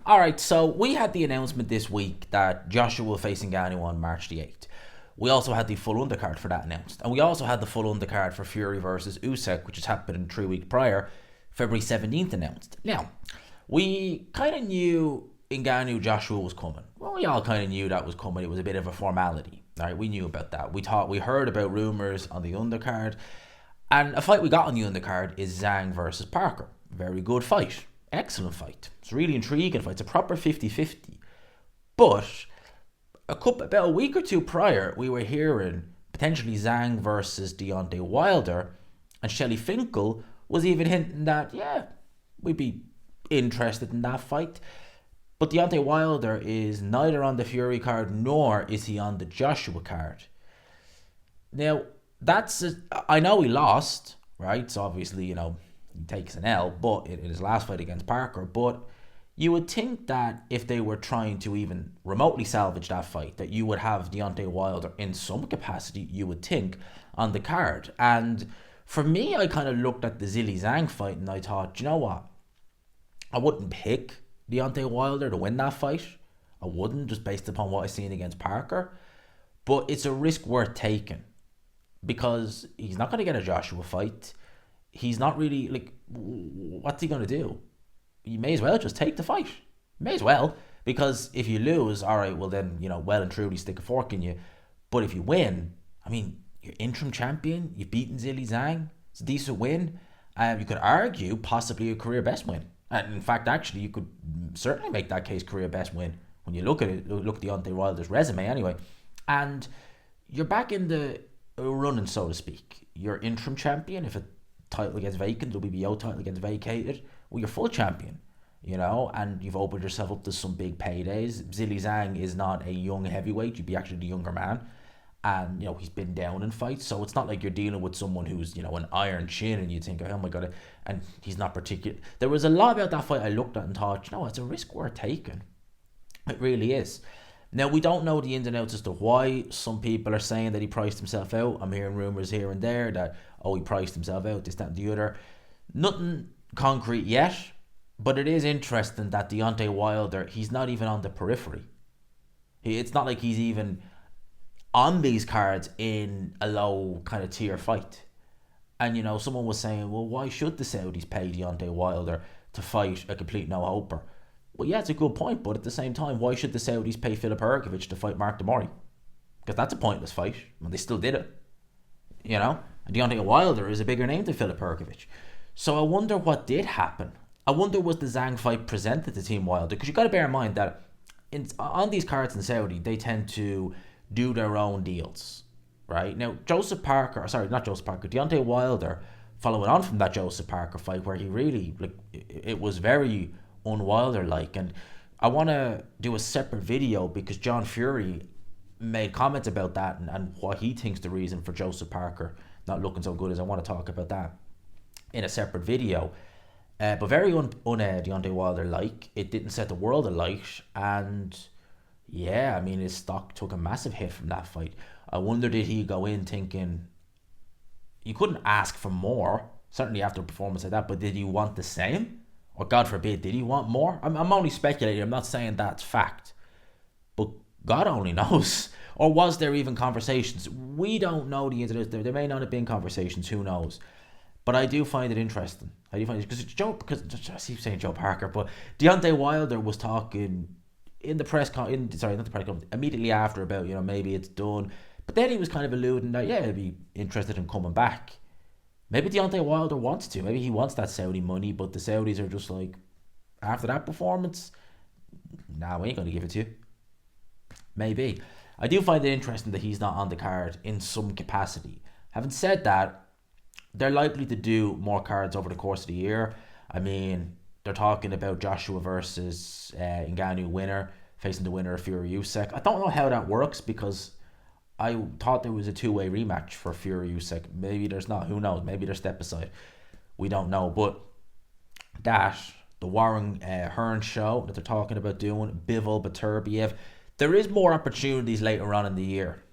All right, so we had the announcement this week that Joshua will face Ngannou on March the 8th. We also had the full undercard for that announced. And we also had the full undercard for Fury versus Usyk, which has happened 3 weeks prior, February 17th announced. Now, we kind of knew Ngannou Joshua was coming. Well, we all kind of knew that was coming. It was a bit of a formality. All right, we knew about that. We heard about rumors on the undercard. And a fight we got on the undercard is Zhang versus Parker. Very good fight. Excellent fight. It's a really intriguing fight. It's a proper 50-50. But about a week or two prior, we were hearing potentially Zhang versus Deontay Wilder, and Shelley Finkel was even hinting that, yeah, we'd be interested in that fight. But Deontay Wilder is neither on the Fury card nor is he on the Joshua card. Now, I know he lost, right? So obviously, he takes an L, but in his last fight against Parker. But you would think that if they were trying to even remotely salvage that fight, that you would have Deontay Wilder in some capacity, you would think, on the card. And for me, I kind of looked at the Zhilei Zhang fight and I thought, you know what? I wouldn't pick Deontay Wilder to win that fight. I wouldn't, just based upon what I've seen against Parker. But it's a risk worth taking because he's not going to get a Joshua fight. He's not really, what's he going to do? You may as well just take the fight. May as well. Because if you lose, all right, well then, well and truly stick a fork in you. But if you win, I mean, you're interim champion. You've beaten Zhilei Zhang. It's a decent win. You could argue possibly a career best win. And in fact, actually, you could certainly make that case career best win when you look at it. Look at Deontay Wilder's resume anyway. And you're back in the running, so to speak. You're interim champion. If a title gets vacant, the WBO title gets vacated, well, you're full champion, and you've opened yourself up to some big paydays. Zhilei Zhang is not a young heavyweight. You'd be actually the younger man. And, he's been down in fights. So it's not like you're dealing with someone who's, an iron chin and you think, oh my God, and he's not particular. There was a lot about that fight I looked at and thought, it's a risk worth taking. It really is. Now, we don't know the ins and outs as to why. Some people are saying that he priced himself out. I'm hearing rumours here and there that, he priced himself out, this, that, and the other. Nothing concrete yet, but it is interesting that Deontay Wilder, he's not even on the periphery. It's not like he's even on these cards in a low kind of tier fight. And, someone was saying, well, why should the Saudis pay Deontay Wilder to fight a complete no-hoper? Well, yeah, it's a good point, but at the same time, why should the Saudis pay Filip Hrgovic to fight Mark Demori? Because that's a pointless fight, and they still did it. And Deontay Wilder is a bigger name than Filip Hrgovic. So I wonder what did happen. I wonder was the Zhang fight presented to Team Wilder? Because you've got to bear in mind that on these cards in Saudi, they tend to do their own deals, right? Now, Deontay Wilder, following on from that Joseph Parker fight where he really, it was very un-Wilder-like. And I want to do a separate video because John Fury made comments about that and what he thinks the reason for Joseph Parker not looking so good is. I want to talk about that in a separate video. But very Deontay Wilder-like. It didn't set the world alight. And yeah, I mean, his stock took a massive hit from that fight. I wonder, did he go in thinking you couldn't ask for more, certainly after a performance like that, but did he want the same? Or God forbid, did he want more? I'm only speculating. I'm not saying that's fact. But God only knows. Or was there even conversations? We don't know the internet. There may not have been conversations. Who knows? But I do find it interesting. Because I keep saying Joe Parker, but Deontay Wilder was talking in the press conference, immediately after about, maybe it's done. But then he was kind of alluding that, yeah, he'd be interested in coming back. Maybe Deontay Wilder wants to. Maybe he wants that Saudi money, but the Saudis are just like, after that performance, nah, we ain't going to give it to you. Maybe. I do find it interesting that he's not on the card in some capacity. Having said that, they're likely to do more cards over the course of the year. I mean, they're talking about Joshua versus Ngannou winner, facing the winner of Fury Usyk. I don't know how that works because I thought there was a two-way rematch for Fury Usyk. Maybe there's not. Who knows? Maybe they're step aside. We don't know. But the Warren Hearn show that they're talking about doing, Bivol, Beterbiev, there is more opportunities later on in the year.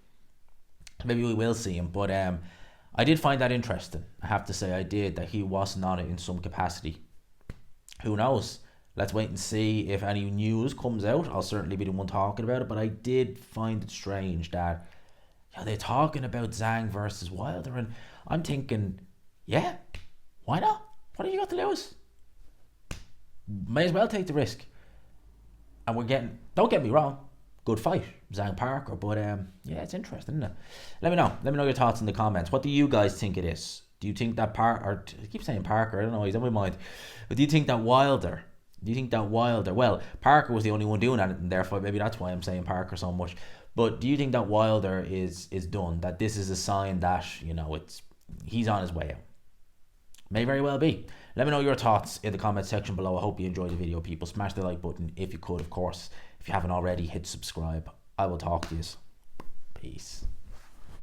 Maybe we will see him. But I did find that interesting. I have to say I did, that he wasn't on it in some capacity. Who knows? Let's wait and see if any news comes out. I'll certainly be the one talking about it, but I did find it strange that they're talking about Zhang versus Wilder, and I'm thinking, yeah, why not? What have you got to lose? May as well take the risk. And we're getting, don't get me wrong, good fight, Zhang Parker, but yeah, it's interesting, isn't it? Let me know your thoughts in the comments. What do you guys think it is? Do you think that Parker, I keep saying Parker, I don't know, he's on my mind, but do you think that Wilder, well, Parker was the only one doing it, and therefore maybe that's why I'm saying Parker so much, but do you think that Wilder is done, that this is a sign that, he's on his way out? May very well be. Let me know your thoughts in the comment section below. I hope you enjoyed the video, people. Smash the like button if you could, of course. If you haven't already, hit subscribe. I will talk to you. Peace.